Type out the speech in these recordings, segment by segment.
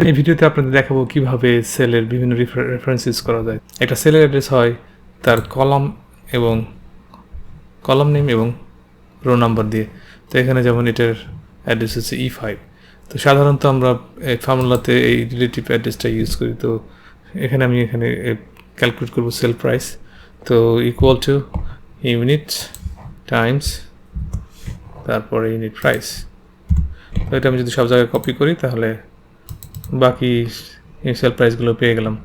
এই ভিডিওতে আপনাদের দেখাবো কিভাবে সেলের বিভিন্ন রেফারেন্স ইউজ করা যায়। একটা সেলের অ্যাড্রেস হয় তার কলাম নেম এবং রো নাম্বার দিয়ে। তো এখানে যেমন এটার অ্যাড্রেস হচ্ছে E5। তো সাধারণত আমরা এই ফর্মুলাতে এই রিলেটিভ অ্যাড্রেসটা ইউজ করি। তো এখানে আমি ক্যালকুলেট করব সেল প্রাইস। তো ইকুয়াল টু ইউনিট টাইমস তারপরে ইউনিট প্রাইস। তো এটা আমি যদি সব জায়গায় কপি করি তাহলে বাকি সেল প্রাইসগুলো পেয়ে গেলাম।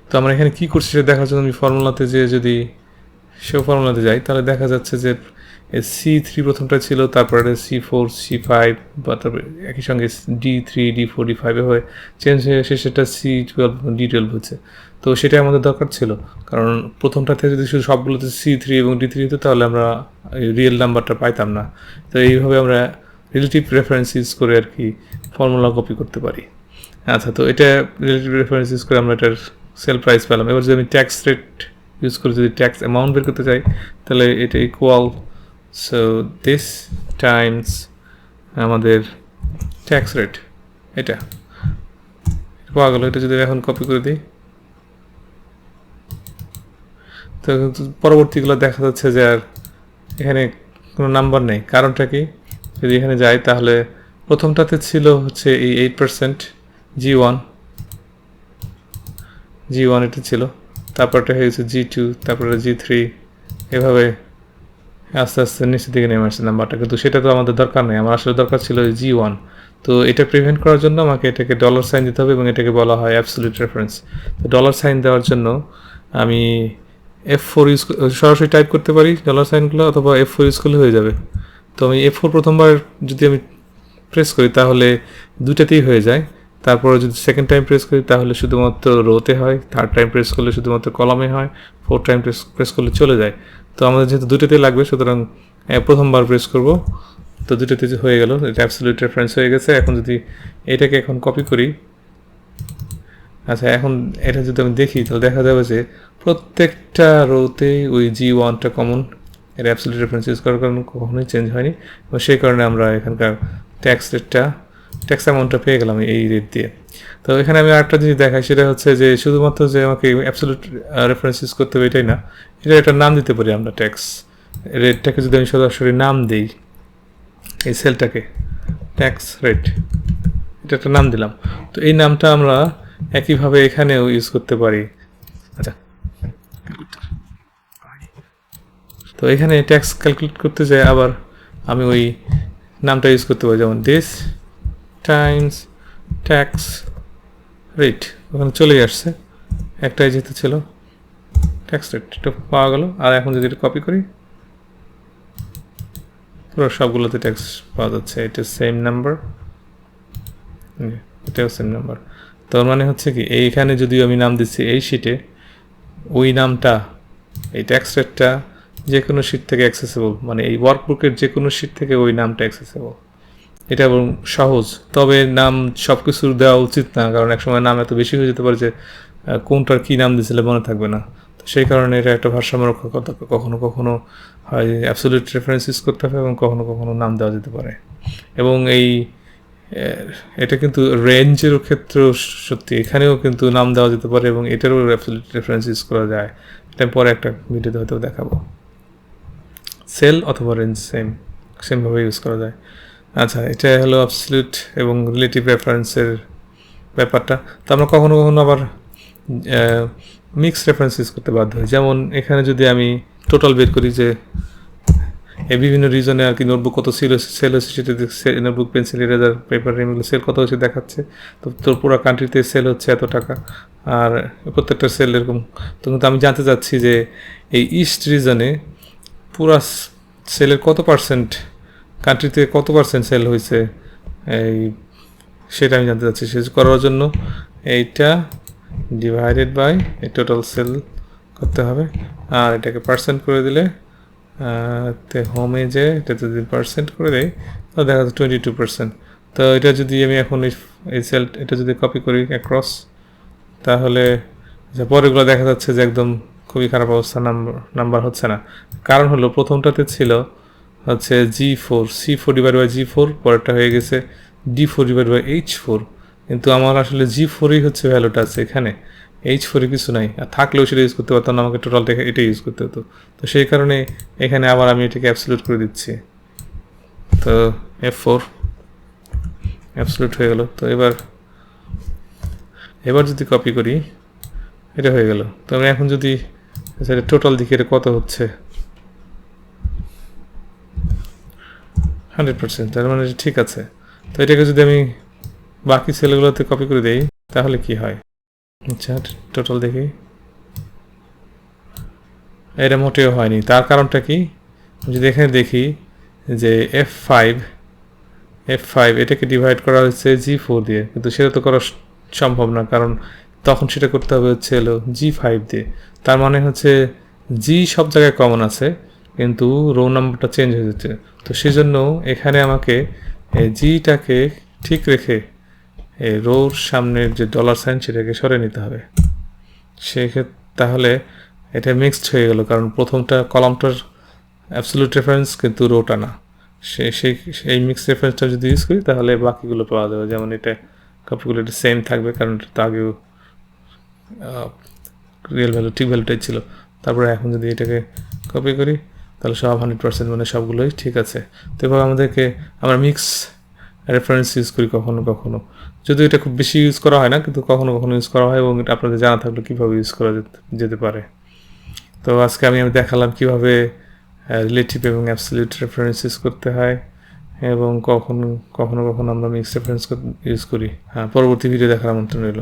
তো আমরা এখানে কী করছি সেটা দেখার জন্য আমি ফর্মুলাতে যদি ফর্মুলাতে যাই তাহলে দেখা যাচ্ছে যে C3 প্রথমটা ছিল, তারপরে C4 C5 বা তারপরে একই সঙ্গে D3 D4 D5 হয়ে চেঞ্জ হয়ে এসে সেটা C12 D12 হচ্ছে। তো সেটা আমাদের দরকার ছিল, কারণ প্রথমটাতে যদি শুধু সবগুলোতে C3 এবং D3 হতো তাহলে আমরা রিয়েল নাম্বারটা পাইতাম না। তো এইভাবে আমরা রিলেটিভ রেফারেন্স ইউজ করে আর কি ফর্মুলা কপি করতে পারি। আচ্ছা, তো এটা রিলেটিভ রেফারেন্স ইউজ করে আমরা এটার সেল প্রাইস পেলাম। এবার যদি আমি ট্যাক্স রেট ইউজ করে যদি ট্যাক্স অ্যামাউন্ট বের করতে চাই তাহলে এটা ইকুয়াল দিস টাইমস আমাদের ট্যাক্স রেট, এটা পাওয়া গেল। এটা যদি এখন কপি করে দিই তো পরবর্তীগুলো দেখা যাচ্ছে যে আর এখানে কোনো নাম্বার নেই। কারণটা কি? যদি এখানে যাই তাহলে প্রথমটাতে ছিল হচ্ছে এই 8% G1 এটা ছিল, তারপরটা হয়ে গেছে G2, তারপরে G3, এভাবে আস্তে আস্তে নিচের দিকে নেমে আসছে নাম্বারটা। কিন্তু সেটা তো আমাদের দরকার নেই, আমার আসলে দরকার ছিল G1। তো এটা প্রিভেন্ট করার জন্য আমাকে এটাকে ডলার সাইন দিতে হবে এবং এটাকে বলা হয় অ্যাবসলিউট রেফারেন্স। তো ডলার সাইন দেওয়ার জন্য আমি F4 ইউজ সরাসরি টাইপ করতে পারি ডলার সাইনগুলো, অথবা F4 ইউজ করলে হয়ে যাবে। তো আমি F4 প্রথমবার যদি আমি প্রেস করি তাহলে দুটাতেই হয়ে যায়। তারপরে যদি সেকেন্ড টাইম প্রেস করি তাহলে শুধুমাত্র রোতে হয়, থার্ড টাইম প্রেস করলে শুধুমাত্র কলামে হয়, ফোর্থ টাইম প্রেস করলে চলে যায়। তো আমাদের যেহেতু দুটোতেই লাগবে সুতরাং প্রথমবার প্রেস করব। তো দুটোতে হয়ে গেল, এটা অ্যাবসলিউট রেফারেন্স হয়ে গেছে। এখন যদি এটাকে এখন কপি করি, আচ্ছা এখন এটা যদি আমি দেখি তাহলে দেখা যাবে যে প্রত্যেকটা রোতেই ওই G1টা কমন। এটা অ্যাবসলিউট রেফারেন্স ইউজ করার কারণে কখনোই চেঞ্জ হয়নি এবং সেই কারণে আমরা এখানকার ট্যাক্স অ্যামাউন্টটা পেয়ে গেলাম এই রেট দিয়ে। তো এখানে আমি আরেকটা জিনিস দেখাই, সেটা হচ্ছে যে শুধুমাত্র যে আমাকে অ্যাবসলিউট রেফারেন্স ইউজ করতে হবে এটাই না, এটা একটা নাম দিতে পারি আমরা। ট্যাক্স রেটটাকে যদি আমি সরাসরি নাম দিই, এই সেলটাকে ট্যাক্স রেট, এটা একটা নাম দিলাম। তো এই নামটা আমরা একইভাবে এখানেও ইউজ করতে পারি। আচ্ছা, তো এখানে ট্যাক্স ক্যালকুলেট করতে যাই আবার আমি ওই নামটা ইউজ করতে পারি, যেমন দিস টাইমস ট্যাক্স রেট। ওখানে চলেই আসছে, একটাই যেহেতু ছিল ট্যাক্স রেট, এটা পাওয়া গেল। আর এখন যদি এটা কপি করি পুরো সবগুলোতে ট্যাক্স পাওয়া যাচ্ছে। এটা সেম নাম্বার, এটাও সেম নাম্বার। তোর মানে হচ্ছে কি, এইখানে যদিও আমি নাম দিচ্ছি এই শিটে, ওই নামটা এই ট্যাক্স রেটটা যে কোনো শিট থেকে অ্যাক্সেসেবল, মানে এই ওয়ার্কবুকের যে কোনো শিট থেকে ওই নামটা অ্যাক্সেসেবল। এটা এবং সহজ। তবে নাম সব কিছুর দেওয়া উচিত না, কারণ একসময় নাম এত বেশি হয়ে যেতে পারে যে কোনটার কী নাম দিয়েছিলে মনে থাকবে না। তো সেই কারণে এটা একটা ভারসাম্য রক্ষা করতে হবে। কখনো কখনো হয় অ্যাবসলিউট রেফারেন্স ইউজ করতে হবে এবং কখনো কখনো নাম দেওয়া যেতে পারে। এবং এটা কিন্তু রেঞ্জের ক্ষেত্রেও সত্যি, এখানেও কিন্তু নাম দেওয়া যেতে পারে এবং এটারও অ্যাবসলিউট রেফারেন্স ইউজ করা যায়। এটা পরে একটা ভিডিওতে হয়তো দেখাবো। সেল অথবা রেঞ্জ সেমভাবে ইউজ করা যায়। আচ্ছা, এটা হলো অ্যাবসলিউট এবং রিলেটিভ রেফারেন্সের ব্যাপারটা। তো আমরা কখনো কখনো আবার মিক্স রেফারেন্স ইউজ করতে বাধ্য হই। যেমন এখানে যদি আমি টোটাল বের করি যে এই বিভিন্ন রিজনে আর কি নোটবুক কত সেল হচ্ছে, সেটা নোটবুক, পেন্সিল, ইরেজার, পেপার, এগুলো সেল কত হচ্ছে দেখাচ্ছে। তো তোর পুরো কান্ট্রিতে সেল হচ্ছে এত টাকা, আর প্রত্যেকটা সেল এরকম। তো কিন্তু আমি জানতে চাচ্ছি যে এই ইস্ট রিজনে পুরা সেলের কত পার্সেন্ট, কান্ট্রিতে কত পার্সেন্ট সেল হয়েছে, সেটা আমি জানতে চাচ্ছি। সে করার জন্য এইটা ডিভাইডেড বাই টোটাল সেল করতে হবে, আর এটাকে পার্সেন্ট করে দিলে হোমে যে এটা যদি পার্সেন্ট করে দেয় তাহলে দেখা যাচ্ছে 22%। তো এটা যদি আমি এখন এই সেল এটা যদি কপি করি অ্যাক্রস, তাহলে পরেগুলো দেখা যাচ্ছে যে একদম খুবই খারাপ অবস্থা, নাম্বার হচ্ছে না। কারণ হলো প্রথমটাতে ছিল হচ্ছে C4 ডিভাইড বাই G4, পরেরটা হয়ে গেছে D4 ডিভাইড বাই H4, কিন্তু আমার আসলে G4ই হচ্ছে ভ্যালুটা আছে এখানে, H4 কিছু নাই, আর থাকলেও সেটা ইউজ করতে পারতাম না, আমাকে টোটালটা এটা ইউজ করতে হতো। তো সেই কারণে এখানে আবার আমি এটাকে অ্যাবসলিউট করে দিচ্ছি। তো F4 অ্যাবসলিউট হয়ে গেল। তো এবার যদি কপি করি, এটা হয়ে গেল। তো আমি এখন যদি টোটাল দিকে এটা কত হচ্ছে, 100%, তার মানে ঠিক আছে। তো এটাকে যদি আমি বাকি সেলগুলোতে কপি করে দেই তাহলে কি হয়? আচ্ছা, টোটাল দেখি, এটা মোটেও হয়নি। তার কারণটা কি? যদি এখানে দেখি যে F5 এটাকে ডিভাইড করা হয়েছে G4 দিয়ে, কিন্তু সেটা তো করা সম্ভব না, কারণ তখন সেটা করতে হবে হচ্ছে হলো G5 দিয়ে। তার মানে হচ্ছে G সব জায়গায় কমন আছে, কিন্তু রো নাম্বারটা চেঞ্জ হয়ে যাচ্ছে। তো সেজন্য এখানে আমাকে জিটাকে ঠিক রেখে এই রোর সামনের যে ডলার সাইন সেটাকে সরে নিতে হবে। সেক্ষেত্রে তাহলে এটা মিক্সড হয়ে গেল, কারণ প্রথমটা কলামটার অ্যাবসলিউট রেফারেন্স কিন্তু রোটা না। সেই মিক্স রেফারেন্সটা যদি ইউজ করি তাহলে বাকিগুলো পাওয়া যাবে। যেমন এটা কপিগুলো এটা সেম থাকবে, কারণ এটা তো আগেও রিয়েল ভ্যালু ঠিক ভ্যালুটাই ছিল। তারপরে এখন যদি এটাকে কপি করি তাহলে সব 100%, মানে সবগুলোই ঠিক আছে। তো এভাবে আমরা মিক্স রেফারেন্স ইউজ করি কখনো কখনো, যদিও এটা খুব বেশি ইউজ করা হয় না, কিন্তু কখনো কখনো ইউজ করা হয়, এবং এটা আপনাদের জানা থাকলে কীভাবে ইউজ করা যেতে পারে। তো আজকে আমি দেখালাম কীভাবে রিলেটিভ এবং অ্যাবসলিউট রেফারেন্স ইউজ করতে হয়, এবং কখনো কখনো আমরা মিক্স রেফারেন্স ইউজ করি। হ্যাঁ, পরবর্তী ভিডিও দেখার আমন্ত্রণ রইল।